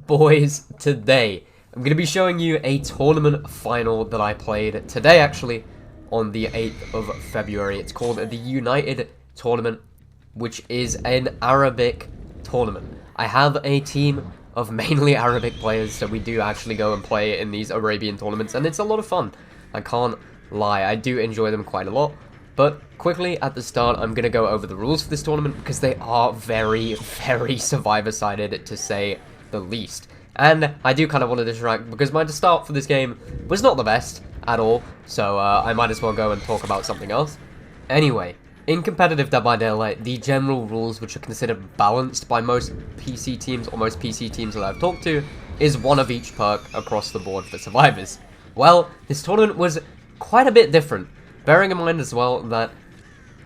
boys, today I'm going to be showing you a tournament final that I played today, actually, on the 8th of February. It's called the United Tournament, which is an Arabic tournament. I have a team of mainly Arabic players, so we do actually go and play in these Arabian tournaments, and it's a lot of fun. I can't lie, I do enjoy them quite a lot. But quickly at the start, I'm going to go over the rules for this tournament because they are very, very survivor-sided, to say the least. And I do kind of want to distract because my start for this game was not the best at all, so I might as well go and talk about something else. Anyway, in competitive Dead by Daylight, the general rules, which are considered balanced by most PC teams, or most PC teams that I've talked to, is one of each perk across the board for survivors. Well, this tournament was quite a bit different. Bearing in mind as well that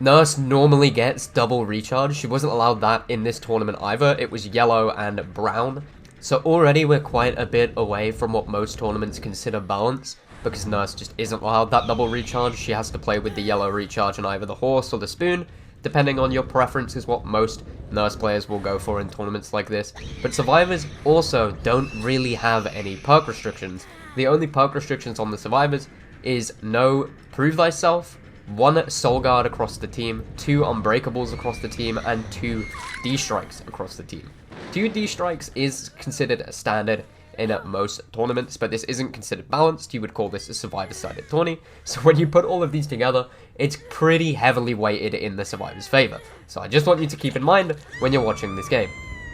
Nurse normally gets double recharge. She wasn't allowed that in this tournament either. It was yellow and brown. So already we're quite a bit away from what most tournaments consider balance, because Nurse just isn't allowed that double recharge. She has to play with the yellow recharge on either the horse or the spoon, depending on your preference is what most Nurse players will go for in tournaments like this. But survivors also don't really have any perk restrictions. The only perk restrictions on the survivors is no Prove Thyself, 1 Soul Guard across the team, 2 Unbreakables across the team, and 2 D-Strikes across the team. 2 D-Strikes is considered standard in most tournaments, but this isn't considered balanced. You would call this a survivor-sided tourney. So when you put all of these together, it's pretty heavily weighted in the survivor's favor. So I just want you to keep in mind when you're watching this game.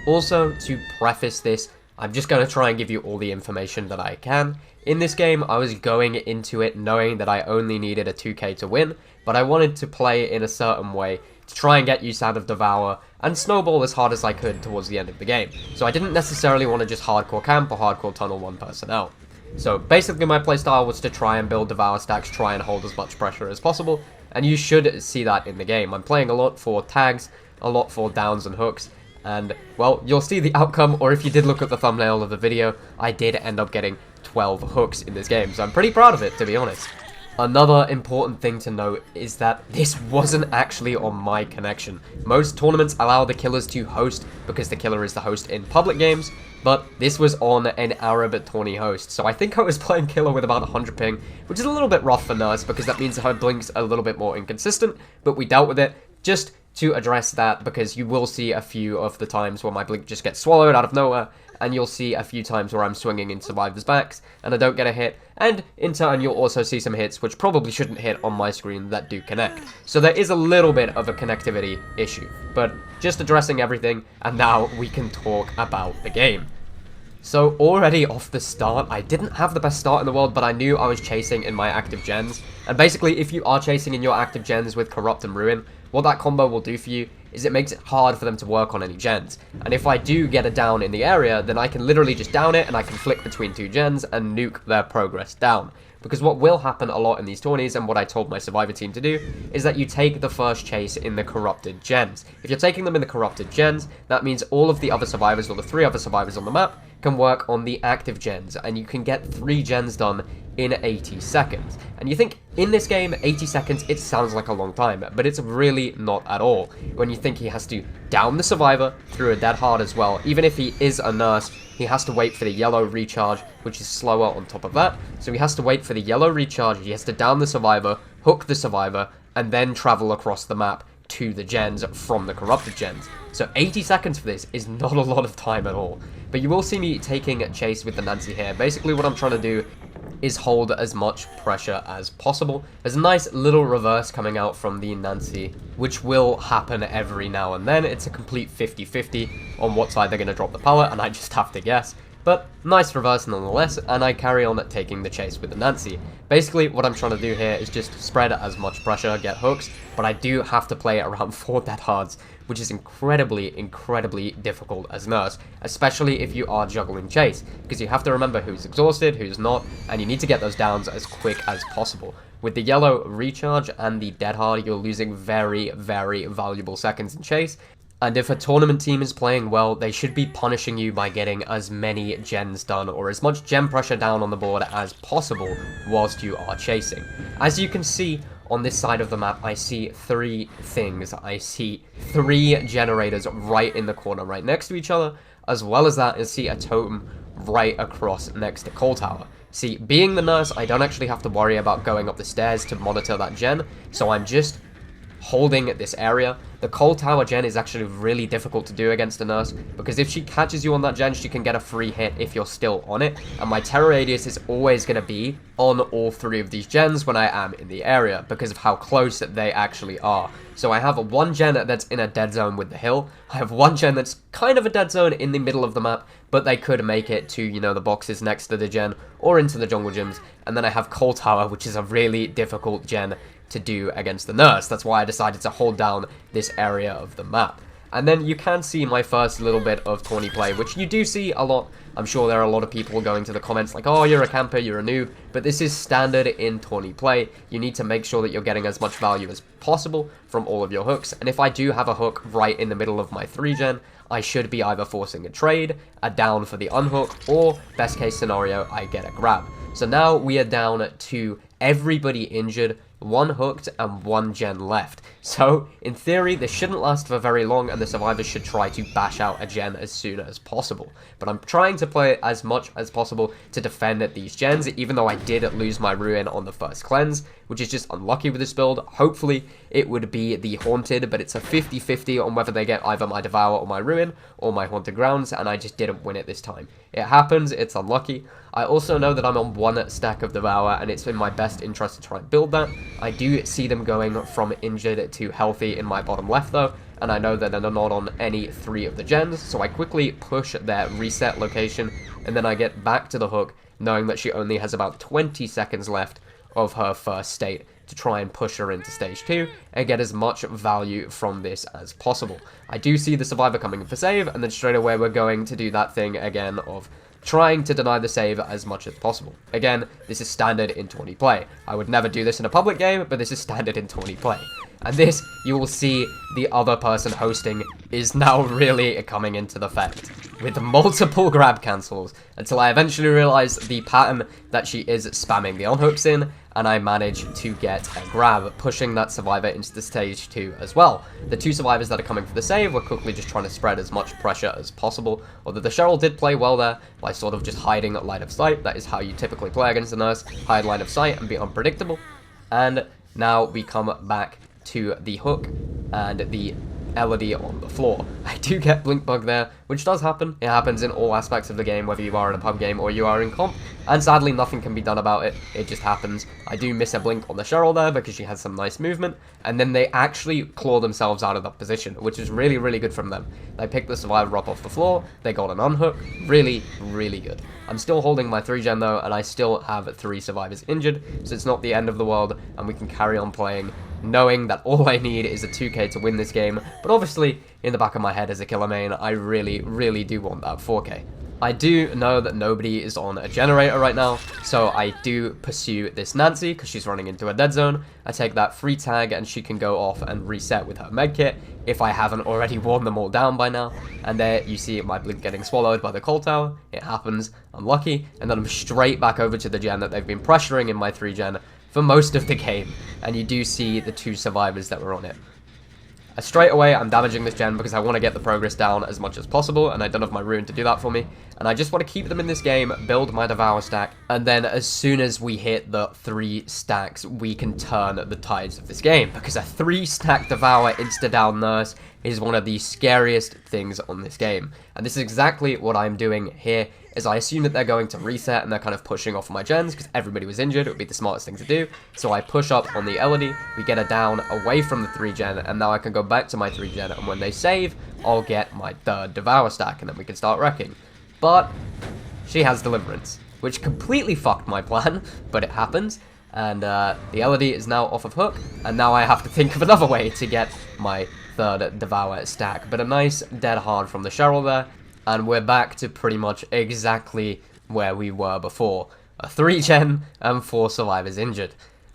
Also, to preface this, I'm just going to try and give you all the information that I can. In this game, I was going into it knowing that I only needed a 2k to win, but I wanted to play in a certain way to try and get use out of Devour and snowball as hard as I could towards the end of the game. So I didn't necessarily want to just hardcore camp or hardcore tunnel one personnel. So basically my playstyle was to try and build Devour stacks, try and hold as much pressure as possible, and you should see that in the game. I'm playing a lot for tags, a lot for downs and hooks, and, well, you'll see the outcome, or if you did look at the thumbnail of the video, I did end up getting 12 hooks in this game, so I'm pretty proud of it, to be honest. Another important thing to note is that this wasn't actually on my connection. Most tournaments allow the killers to host because the killer is the host in public games, but this was on an Arab tourney host, so I think I was playing killer with about 100 ping, which is a little bit rough for Nurse because that means her blink's a little bit more inconsistent, but we dealt with it. Just to address that, because you will see a few of the times where my blink just gets swallowed out of nowhere, and you'll see a few times where I'm swinging in survivors' backs and I don't get a hit, and in turn you'll also see some hits which probably shouldn't hit on my screen that do connect. So there is a little bit of a connectivity issue, but just addressing everything, and now we can talk about the game. So already off the start, I didn't have the best start in the world, but I knew I was chasing in my active gens. And basically, if you are chasing in your active gens with Corrupt and Ruin, what that combo will do for you is it makes it hard for them to work on any gens. And if I do get a down in the area, then I can literally just down it and I can flick between 2 gens and nuke their progress down. Because what will happen a lot in these tourneys, and what I told my survivor team to do, is that you take the first chase in the corrupted gens. If you're taking them in the corrupted gens, that means all of the other survivors, or the 3 other survivors on the map, can work on the active gens, and you can get 3 gens done in 80 seconds. And you think, in this game, 80 seconds, it sounds like a long time, but it's really not at all. When you think he has to down the survivor through a dead hard as well, even if he is a Nurse, he has to wait for the yellow recharge, which is slower on top of that. So he has to wait for the yellow recharge, he has to down the survivor, hook the survivor, and then travel across the map to the gens from the corrupted gens. So 80 seconds for this is not a lot of time at all. But you will see me taking a chase with the Nancy here. Basically what I'm trying to do is hold as much pressure as possible. There's a nice little reverse coming out from the Nancy, which will happen every now and then. It's a complete 50-50 on what side they're going to drop the pallet, and I just have to guess. But nice reverse nonetheless, and I carry on taking the chase with the Nancy. Basically, what I'm trying to do here is just spread as much pressure, get hooks, but I do have to play around 4 dead hards, which is incredibly difficult as Nurse, especially if you are juggling chase, because you have to remember who's exhausted, who's not, and you need to get those downs as quick as possible. With the yellow recharge and the dead hard, you're losing very valuable seconds in chase, and if a tournament team is playing well, they should be punishing you by getting as many gens done, or as much gen pressure down on the board as possible whilst you are chasing. As you can see, on this side of the map, I see 3 things. I see 3 generators right in the corner, right next to each other. as well as that is see a totem right across next to Coal Tower. See, being the nurse, I don't actually have to worry about going up the stairs to monitor that gen, so I'm just holding this area. The Coal Tower gen is actually really difficult to do against a nurse, because if she catches you on that gen, she can get a free hit if you're still on it, and my terror radius is always going to be on all 3 of these gens when I am in the area, because of how close they actually are. So I have one gen that's in a dead zone with the hill, I have one gen that's kind of a dead zone in the middle of the map, but they could make it to, you know, the boxes next to the gen, or into the jungle gyms, and then I have Coal Tower, which is a really difficult gen to do against the nurse. That's why I decided to hold down this area of the map. And then you can see my first little bit of tourney play, which you do see a lot. I'm sure there are a lot of people going to the comments like, oh, you're a camper, you're a noob, but this is standard in tourney play. You need to make sure that you're getting as much value as possible from all of your hooks, and if I do have a hook right in the middle of my 3-gen, I should be either forcing a trade, a down for the unhook, or best case scenario, I get a grab. So now we are down to everybody injured, 1 hooked, and 1 gen left. So, in theory, this shouldn't last for very long, and the survivors should try to bash out a gen as soon as possible. But I'm trying to play as much as possible to defend these gens, even though I did lose my ruin on the first cleanse, which is just unlucky with this build. Hopefully, it would be the Haunted, but it's a 50-50 on whether they get either my Devour or my Ruin, or my Haunted Grounds, and I just didn't win it this time. It happens, it's unlucky. I also know that I'm on 1 stack of Devour, and it's in my best interest to try and build that. I do see them going from injured to healthy in my bottom left though, and I know that they're not on any 3 of the gens, so I quickly push their reset location, and then I get back to the hook, knowing that she only has about 20 seconds left of her first state to try and push her into stage 2 and get as much value from this as possible. I do see the survivor coming in for save, and then straight away we're going to do that thing again of trying to deny the save as much as possible. Again, this is standard in tourney play. I would never do this in a public game, but this is standard in tourney play. And this, you will see the other person hosting is now really coming into effect, with multiple grab cancels, until I eventually realize the pattern that she is spamming the unhooks in, and I manage to get a grab, pushing that survivor into the stage 2 as well. The 2 survivors that are coming for the save were quickly just trying to spread as much pressure as possible, although the Cheryl did play well there by sort of just hiding line of sight. That is how you typically play against the nurse, hide line of sight and be unpredictable. And now we come back to the hook and the LED on the floor. I do get blink bug there, which does happen. It happens in all aspects of the game, whether you are in a pub game or you are in comp, and sadly nothing can be done about it. It just happens. I do miss a blink on the Cheryl there because she has some nice movement, and then they actually claw themselves out of that position, which is really, really good from them. They picked the survivor up off the floor, they got an unhook, really, really good. I'm still holding my 3-gen though, and I still have 3 survivors injured, so it's not the end of the world, and we can carry on playing, knowing that all I need is a 2k to win this game, but obviously, in the back of my head as a killer main, I really, really do want that 4k. I do know that nobody is on a generator right now, so I do pursue this Nancy, because she's running into a dead zone. I take that free tag, and she can go off and reset with her medkit, if I haven't already worn them all down by now. And there you see my blink getting swallowed by the Coal Tower. It happens, unlucky, and then I'm straight back over to the gen that they've been pressuring in my 3-gen for most of the game, and you do see the 2 survivors that were on it. Straight away, I'm damaging this gen because I want to get the progress down as much as possible, and I don't have my rune to do that for me. And I just want to keep them in this game, build my Devour stack, and then as soon as we hit the 3 stacks, we can turn the tides of this game. Because a 3-stack Devour insta-down nurse is one of the scariest things on this game. And this is exactly what I'm doing here, is I assume that they're going to reset and they're kind of pushing off my gens because everybody was injured. It would be the smartest thing to do. So I push up on the LED, we get a down away from the 3-gen, and now I can go back to my 3-gen, and when they save, I'll get my 3rd Devour stack, and then we can start wrecking. But she has Deliverance, which completely fucked my plan, but it happens. And the LED is now off of hook, and now I have to think of another way to get my 3rd Devour stack. But a nice dead hard from the Cheryl there, and we're back to pretty much exactly where we were before. A 3-gen and 4 survivors injured.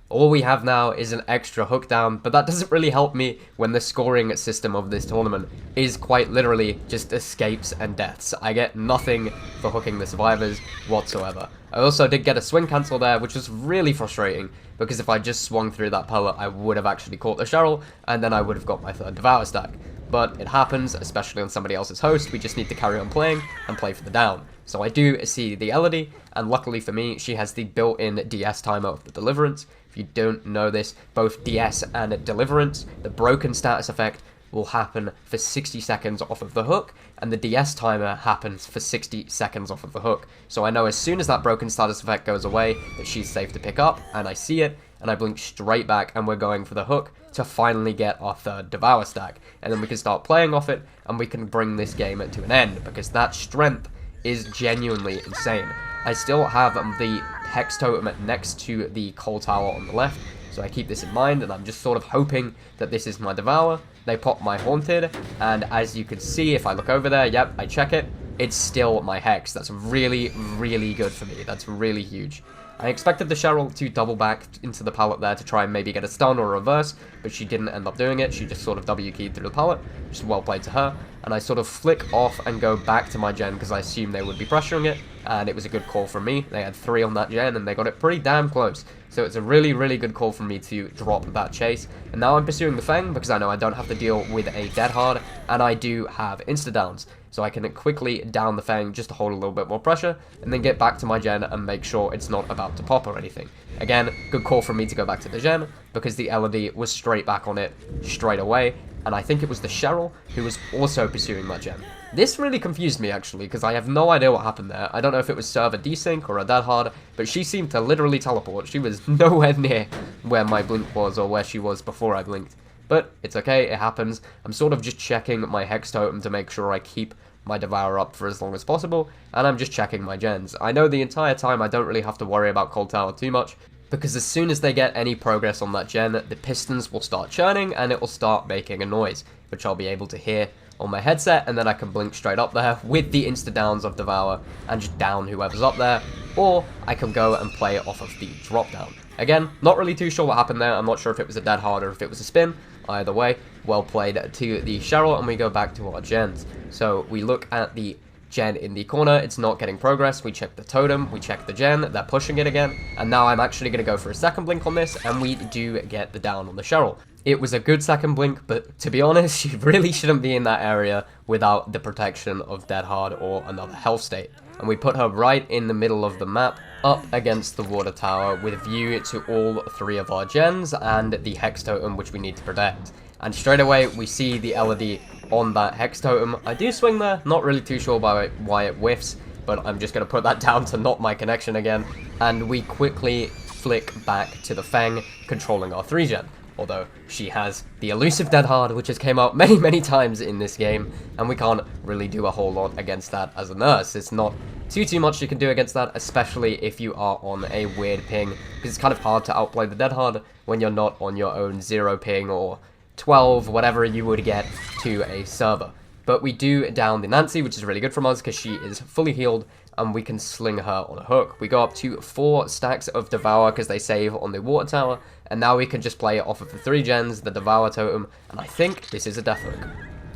All we have now is an extra hook down, but that doesn't really help me when the scoring system of this tournament is quite literally just escapes and deaths. I get nothing for hooking the survivors whatsoever. I also did get a swing cancel there, which was really frustrating, because if I just swung through that pellet, I would have actually caught the Cheryl, and then I would have got my 3rd Devour stack. but it happens, especially on somebody else's host. We just need to carry on playing and play for the down. So I do see the Elodie, and luckily for me, she has the built-in DS timer of the Deliverance. If you don't know this, both DS and Deliverance, the broken status effect will happen for 60 seconds off of the hook, and the DS timer happens for 60 seconds off of the hook. So I know as soon as that broken status effect goes away that she's safe to pick up, and I see it, and I blink straight back, and we're going for the hook to finally get our third Devour stack. And then we can start playing off it, and we can bring this game to an end, because that strength is genuinely insane. I still have the Hex Totem next to the Coal Tower on the left, so I keep this in mind, and I'm just sort of hoping that this is my Devour. They pop my Haunted, and as you can see, if I look over there, yep, I check it, it's still my Hex. That's really, really good for me. That's really huge. I expected the Cheryl to double back into the pallet there to try and maybe get a stun or a reverse, but she didn't end up doing it. She just sort of W-keyed through the pallet, which is well played to her. And I sort of flick off and go back to my gen because I assumed they would be pressuring it, and it was a good call from me. They had 3 on that gen, and they got it pretty damn close. So it's a really, really good call from me to drop that chase. And now I'm pursuing the Fang because I know I don't have to deal with a Dead Hard, and I do have insta-downs. So I can quickly down the Fang just to hold a little bit more pressure, and then get back to my gen and make sure it's not about to pop or anything. Again, good call from me to go back to the gen, because the Elodie was straight back on it straight away, and I think it was the Cheryl who was also pursuing my gen. This really confused me actually, because I have no idea what happened there. I don't know if it was server desync or a Dead Hard, but she seemed to literally teleport. She was nowhere near where my blink was or where she was before I blinked. But it's okay, it happens. I'm sort of just checking my Hex Totem to make sure I keep my Devour up for as long as possible, and I'm just checking my gens. I know the entire time I don't really have to worry about Cold Tower too much, because as soon as they get any progress on that gen, the pistons will start churning and it will start making a noise, which I'll be able to hear on my headset, and then I can blink straight up there with the insta-downs of Devour and just down whoever's up there, or I can go and play off of the drop down. Again, not really too sure what happened there. I'm not sure if it was a Dead Hard or if it was a spin. Either way, well played to the Cheryl, and we go back to our gens. So we look at the gen in the corner, it's not getting progress, we check the totem, we check the gen, they're pushing it again, and now I'm actually going to go for a second blink on this, and we do get the down on the Cheryl. It was a good second blink, but to be honest, she really shouldn't be in that area without the protection of Dead Hard or another health state. And we put her right in the middle of the map, up against the water tower, with a view to all 3 of our gens and the Hex Totem, which we need to protect. And straight away, we see the Elodie on that Hex Totem. I do swing there, not really too sure why it whiffs, but I'm just going to put that down to not my connection again. And we quickly flick back to the Fang, controlling our 3 gen. Although she has the elusive Dead Hard, which has came out many, many times in this game, and we can't really do a whole lot against that as a nurse. It's not too much you can do against that, especially if you are on a weird ping, because it's kind of hard to outplay the Dead Hard when you're not on your own 0 ping or 12, whatever you would get to a server. But we do down the Nancy, which is really good from us, because she is fully healed, and we can sling her on a hook. We go up to 4 stacks of Devour, because they save on the water tower, and now we can just play it off of the 3 gens, the Devour totem, and I think this is a death hook.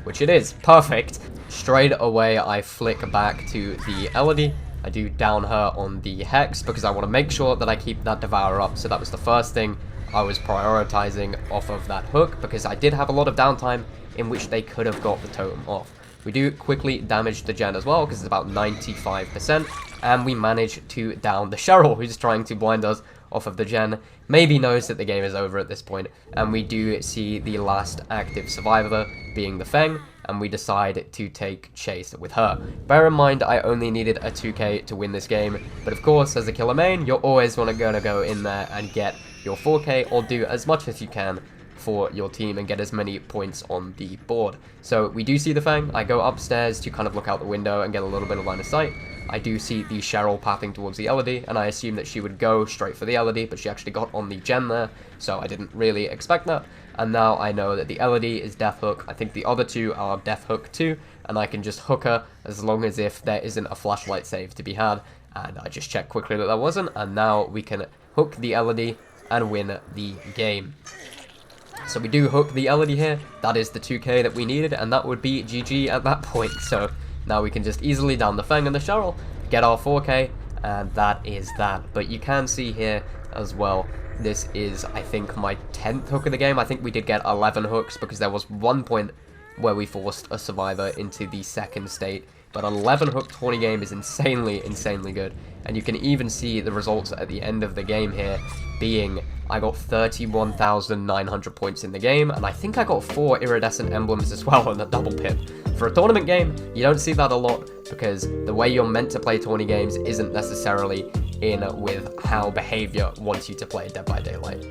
Which it is. Perfect. Straight away, I flick back to the Elodie. I do down her on the Hex, because I want to make sure that I keep that Devour up, so that was the first thing I was prioritizing off of that hook, because I did have a lot of downtime in which they could have got the totem off. We do quickly damage the gen as well, because it's about 95%, and we manage to down the Cheryl, who's trying to blind us off of the gen. Maybe knows that the game is over at this point, and we do see the last active survivor being the Fang, and we decide to take chase with her. Bear in mind, I only needed a 2k to win this game, but of course, as a killer main, you're always gonna go in there and get your 4k, or do as much as you can for your team and get as many points on the board. So we do see the Fang. I go upstairs to kind of look out the window and get a little bit of line of sight. I do see the Cheryl pathing towards the Elodie, and I assume that she would go straight for the Elodie, but she actually got on the gen there, so I didn't really expect that. And now I know that the Elodie is Death Hook. I think the other 2 are Death Hook too, and I can just hook her as long as if there isn't a flashlight save to be had. And I just checked quickly that there wasn't, and now we can hook the Elodie and win the game. So we do hook the Elodie here. That is the 2k that we needed, and that would be GG at that point. So now we can just easily down the Fang and the Cheryl, get our 4k, and that is that. But you can see here as well, this is, I think, my 10th hook of the game. I think we did get 11 hooks, because there was one point where we forced a survivor into the second state. But 11 hook tourney game is insanely good. And you can even see the results at the end of the game here being, I got 31,900 points in the game, and I think I got 4 iridescent emblems as well on a double pip. For a tournament game, you don't see that a lot, because the way you're meant to play tourney games isn't necessarily in with how behavior wants you to play Dead by Daylight.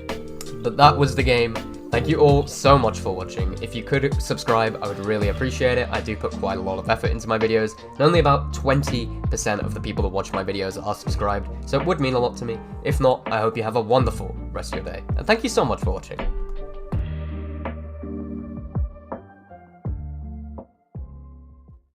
But that was the game. Thank you all so much for watching. If you could subscribe, I would really appreciate it. I do put quite a lot of effort into my videos, and only about 20% of the people that watch my videos are subscribed, so it would mean a lot to me. If not, I hope you have a wonderful rest of your day, and thank you so much for watching.